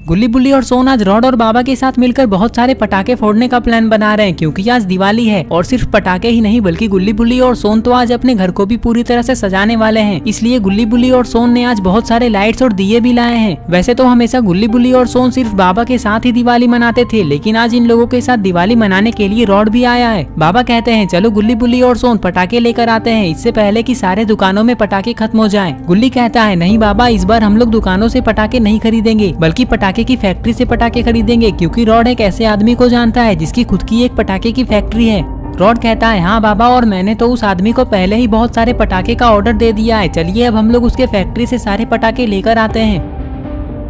गुल्ली बुल्ली और सोन आज रॉड और बाबा के साथ मिलकर बहुत सारे पटाखे फोड़ने का प्लान बना रहे हैं, क्योंकि आज दिवाली है। और सिर्फ पटाखे ही नहीं बल्कि गुल्ली बुल्ली और सोन तो आज अपने घर को भी पूरी तरह से सजाने वाले हैं। इसलिए गुल्ली बुल्ली और सोन ने आज बहुत सारे लाइट्स और दिए भी लाए हैं। वैसे तो हमेशा गुल्ली बुल्ली और सोन सिर्फ बाबा के साथ ही दिवाली मनाते थे, लेकिन आज इन लोगों के साथ दिवाली मनाने के लिए रॉड भी आया है। बाबा कहते हैं चलो गुल्ली बुल्ली और सोन पटाखे लेकर आते हैं, इससे पहले कि सारे दुकानों में पटाखे खत्म हो जाएं। गुल्ली कहता है नहीं बाबा, इस बार हम लोग दुकानों से पटाखे नहीं खरीदेंगे बल्कि पटाखे की फैक्ट्री से पटाखे खरीदेंगे, क्योंकि रॉड एक ऐसे आदमी को जानता है जिसकी खुद की एक पटाखे की फैक्ट्री है। रॉड कहता है हाँ बाबा, और मैंने तो उस आदमी को पहले ही बहुत सारे पटाखे का ऑर्डर दे दिया है। चलिए अब हम लोग उसके फैक्ट्री से सारे पटाखे लेकर आते हैं।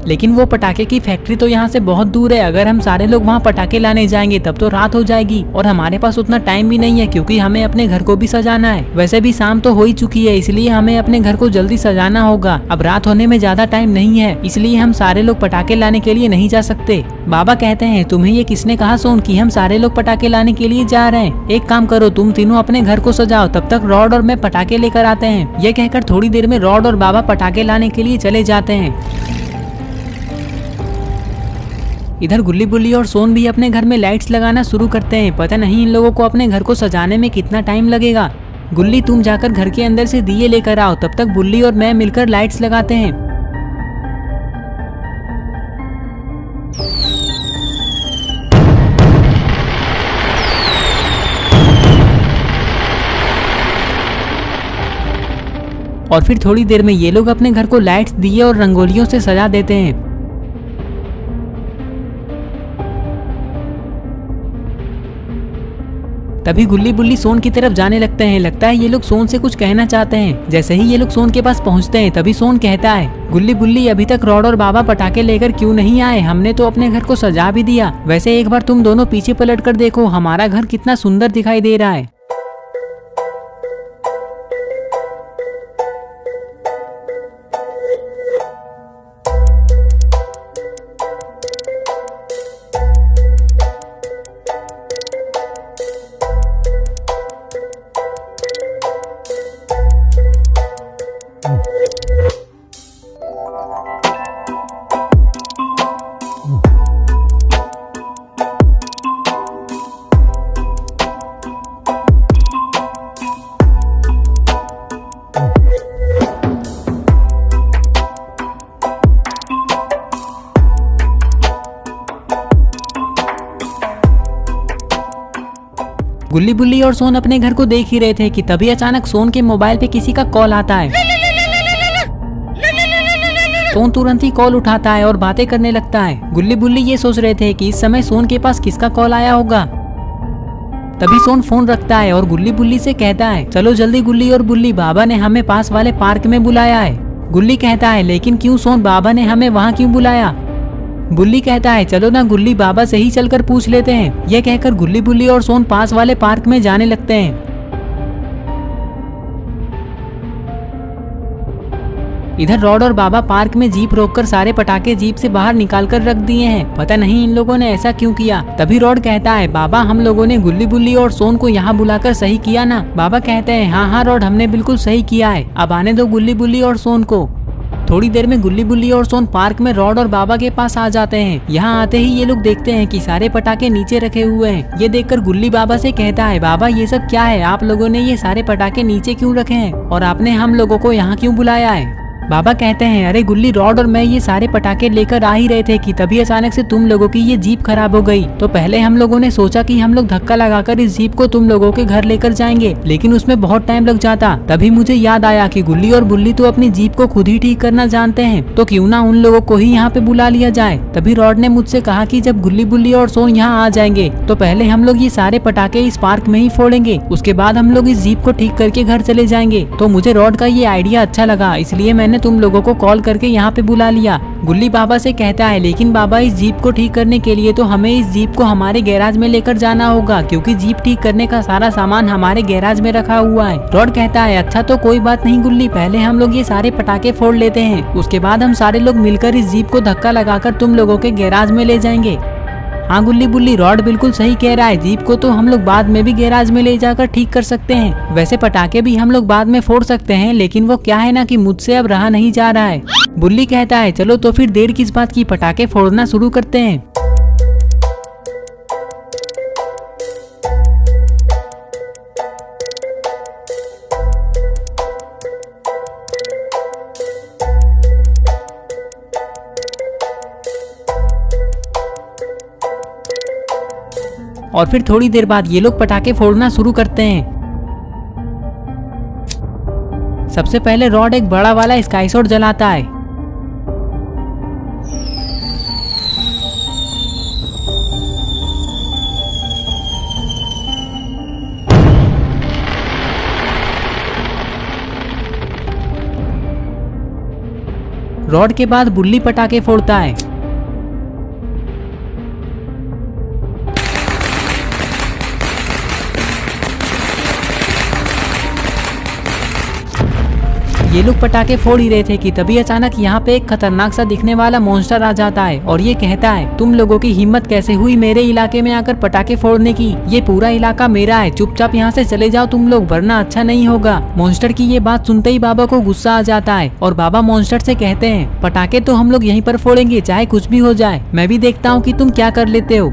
लेकिन वो पटाखे की फैक्ट्री तो यहाँ से बहुत दूर है। अगर हम सारे लोग वहाँ पटाखे लाने जाएंगे तब तो रात हो जाएगी और हमारे पास उतना टाइम भी नहीं है, क्योंकि हमें अपने घर को भी सजाना है। वैसे भी शाम तो हो ही चुकी है, इसलिए हमें अपने घर को जल्दी सजाना होगा। अब रात होने में ज्यादा टाइम नहीं है, इसलिए हम सारे लोग पटाखे लाने के लिए नहीं जा सकते। बाबा कहते हैं तुम्हें ये किसने कहा सोन कि हम सारे लोग पटाखे लाने के लिए जा रहे हैं? एक काम करो, तुम तीनों अपने घर को सजाओ, तब तक रॉड और मैं पटाखे लेकर आते हैं। ये कहकर थोड़ी देर में रॉड और बाबा पटाखे लाने के लिए चले जाते हैं। इधर गुल्ली बुल्ली और सोन भी अपने घर में लाइट्स लगाना शुरू करते हैं। पता नहीं इन लोगों को अपने घर को सजाने में कितना टाइम लगेगा। गुल्ली तुम जाकर घर के अंदर से दिए लेकर आओ, तब तक बुल्ली और मैं मिलकर लाइट्स लगाते हैं। और फिर थोड़ी देर में ये लोग अपने घर को लाइट्स, दिए और रंगोलियों से सजा देते हैं। तभी गुल्ली बुल्ली सोन की तरफ जाने लगते हैं। लगता है ये लोग सोन से कुछ कहना चाहते हैं। जैसे ही ये लोग सोन के पास पहुंचते हैं तभी सोन कहता है गुल्ली बुल्ली अभी तक रॉड और बाबा पटाखे लेकर क्यों नहीं आए? हमने तो अपने घर को सजा भी दिया। वैसे एक बार तुम दोनों पीछे पलट कर देखो, हमारा घर कितना सुंदर दिखाई दे रहा है। गुल्ली बुल्ली और सोन अपने घर को देख ही रहे थे कि तभी अचानक सोन के मोबाइल पे किसी का कॉल आता है। सोन तुरंत ही कॉल उठाता है और बातें करने लगता है। गुल्ली बुल्ली ये सोच रहे थे कि इस समय सोन के पास किसका कॉल आया होगा। तभी सोन फोन रखता है और गुल्ली बुल्ली से कहता है चलो जल्दी गुल्ली और बुल्ली, बाबा ने हमें पास वाले पार्क में बुलाया है। गुल्ली कहता है लेकिन क्यों सोन, बाबा ने हमें वहाँ क्यों बुलाया? बुल्ली कहता है चलो ना गुल्ली, बाबा से ही चलकर पूछ लेते हैं। यह कहकर गुल्ली बुल्ली और सोन पास वाले पार्क में जाने लगते हैं। इधर रॉड और बाबा पार्क में जीप रोककर सारे पटाखे जीप से बाहर निकाल कर रख दिए हैं। पता नहीं इन लोगों ने ऐसा क्यों किया। तभी रॉड कहता है बाबा, हम लोगों ने गुल्ली बुल्ली और सोन को यहाँ बुलाकर सही किया ना? बाबा कहते हैं हाँ हाँ रॉड, हमने बिल्कुल सही किया है। अब आने दो गुल्ली बुल्ली और सोन को। थोड़ी देर में गुल्ली बुल्ली और सोन पार्क में रॉड और बाबा के पास आ जाते हैं। यहाँ आते ही ये लोग देखते हैं कि सारे पटाखे नीचे रखे हुए हैं। ये देखकर गुल्ली बाबा से कहता है बाबा ये सब क्या है? आप लोगों ने ये सारे पटाखे नीचे क्यों रखे हैं और आपने हम लोगों को यहाँ क्यों बुलाया है? बाबा कहते हैं अरे गुल्ली, रॉड और मैं ये सारे पटाखे लेकर आ ही रहे थे कि तभी अचानक से तुम लोगों की ये जीप खराब हो गई। तो पहले हम लोगों ने सोचा कि हम लोग धक्का लगाकर इस जीप को तुम लोगों के घर लेकर जाएंगे, लेकिन उसमें बहुत टाइम लग जाता। तभी मुझे याद आया कि गुल्ली और बुल्ली तो अपनी जीप को खुद ही ठीक करना जानते हैं, तो क्यों ना उन लोगों को ही यहाँ पे बुला लिया जाए। तभी रॉड ने मुझसे कहा कि जब गुल्ली बुल्ली और सोन यहाँ आ जाएंगे तो पहले हम लोग ये सारे पटाखे इस पार्क में ही फोड़ेंगे, उसके बाद हम लोग इस जीप को ठीक करके घर चले जाएंगे। तो मुझे रॉड का ये आइडिया अच्छा लगा, इसलिए मैंने तुम लोगों को कॉल करके यहाँ पे बुला लिया। गुल्ली बाबा से कहता है लेकिन बाबा, इस जीप को ठीक करने के लिए तो हमें इस जीप को हमारे गैराज में लेकर जाना होगा, क्योंकि जीप ठीक करने का सारा सामान हमारे गैराज में रखा हुआ है। रॉड कहता है अच्छा तो कोई बात नहीं गुल्ली, पहले हम लोग ये सारे पटाखे फोड़ लेते हैं, उसके बाद हम सारे लोग मिलकर इस जीप को धक्का लगाकर तुम लोगों के गैराज में ले जाएंगे। हाँ गुल्ली बुल्ली, रॉड बिल्कुल सही कह रहा है। जीप को तो हम लोग बाद में भी गैराज में ले जाकर ठीक कर सकते हैं। वैसे पटाखे भी हम लोग बाद में फोड़ सकते हैं, लेकिन वो क्या है ना कि मुझसे अब रहा नहीं जा रहा है। बुल्ली कहता है चलो तो फिर देर किस बात की, पटाखे फोड़ना शुरू करते हैं। और फिर थोड़ी देर बाद ये लोग पटाखे फोड़ना शुरू करते हैं। सबसे पहले रॉड एक बड़ा वाला स्काई शॉट जलाता है। रॉड के बाद बुल्ली पटाखे फोड़ता है। ये लोग पटाखे फोड़ ही रहे थे कि तभी अचानक यहाँ पे एक खतरनाक सा दिखने वाला मॉन्स्टर आ जाता है और ये कहता है तुम लोगों की हिम्मत कैसे हुई मेरे इलाके में आकर पटाखे फोड़ने की, ये पूरा इलाका मेरा है, चुपचाप यहाँ से चले जाओ तुम लोग वरना अच्छा नहीं होगा। मॉन्स्टर की ये बात सुनते ही बाबा को गुस्सा आ जाता है और बाबा मॉन्स्टर से कहते हैं पटाखे तो हम लोग यहीं पर फोड़ेंगे चाहे कुछ भी हो जाए, मैं भी देखता हूँ कि तुम क्या कर लेते हो।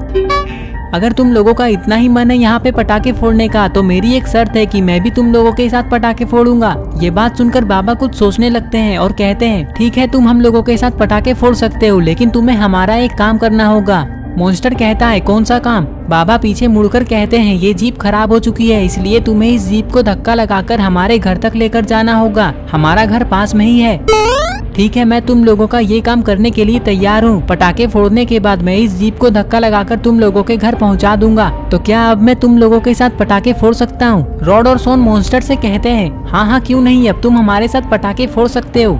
अगर तुम लोगों का इतना ही मन है यहाँ पे पटाखे फोड़ने का तो मेरी एक शर्त है कि मैं भी तुम लोगों के साथ पटाखे फोड़ूंगा। ये बात सुनकर बाबा कुछ सोचने लगते हैं और कहते हैं ठीक है तुम हम लोगों के साथ पटाखे फोड़ सकते हो, लेकिन तुम्हें हमारा एक काम करना होगा। मॉन्स्टर कहता है कौन सा काम? बाबा पीछे मुड़कर कहते हैं ये जीप खराब हो चुकी है, इसलिए तुम्हें इस जीप को धक्का लगाकर हमारे घर तक लेकर जाना होगा, हमारा घर पास में ही है। ठीक है मैं तुम लोगों का ये काम करने के लिए तैयार हूँ। पटाखे फोड़ने के बाद मैं इस जीप को धक्का लगाकर तुम लोगों के घर पहुँचा दूंगा। तो क्या अब मैं तुम लोगों के साथ पटाखे फोड़ सकता हूँ? रॉड और सोन मॉन्स्टर से कहते हैं हाँ क्यों नहीं, अब तुम हमारे साथ पटाखे फोड़ सकते हो।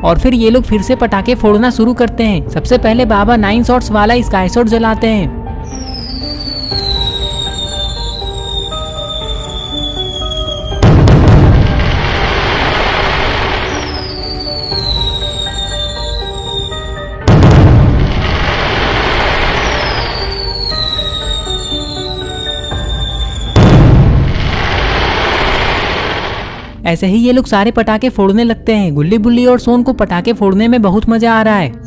और फिर ये लोग फिर से पटाखे फोड़ना शुरू करते हैं। सबसे पहले बाबा 9 शॉट्स वाला स्काई शॉट जलाते हैं। ऐसे ही ये लोग सारे पटाखे फोड़ने लगते हैं। गुल्ली बुल्ली और सोन को पटाखे फोड़ने में बहुत मजा आ रहा है।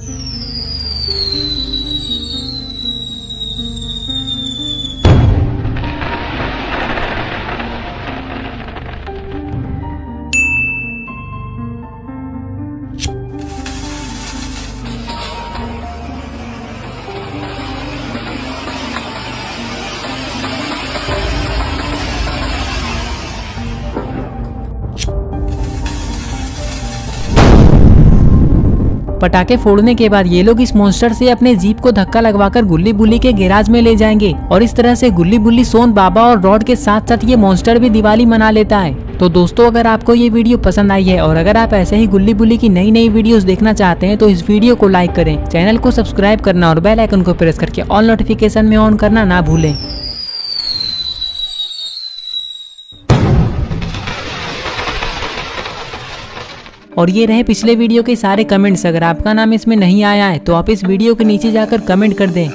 पटाखे फोड़ने के बाद ये लोग इस मॉन्स्टर से अपने जीप को धक्का लगवाकर गुल्ली बुल्ली के गैराज में ले जाएंगे और इस तरह से गुल्ली बुल्ली, सोन, बाबा और रॉड के साथ साथ ये मॉन्स्टर भी दिवाली मना लेता है। तो दोस्तों अगर आपको ये वीडियो पसंद आई है और अगर आप ऐसे ही गुल्ली बुल्ली की नई नई वीडियोस देखना चाहते हैं तो इस वीडियो को लाइक करें, चैनल को सब्सक्राइब करना और बेल आइकन को प्रेस करके ऑल नोटिफिकेशन में ऑन करना ना भूलें। और ये रहे पिछले वीडियो के सारे कमेंट्स। अगर आपका नाम इसमें नहीं आया है तो आप इस वीडियो के नीचे जाकर कमेंट कर दें।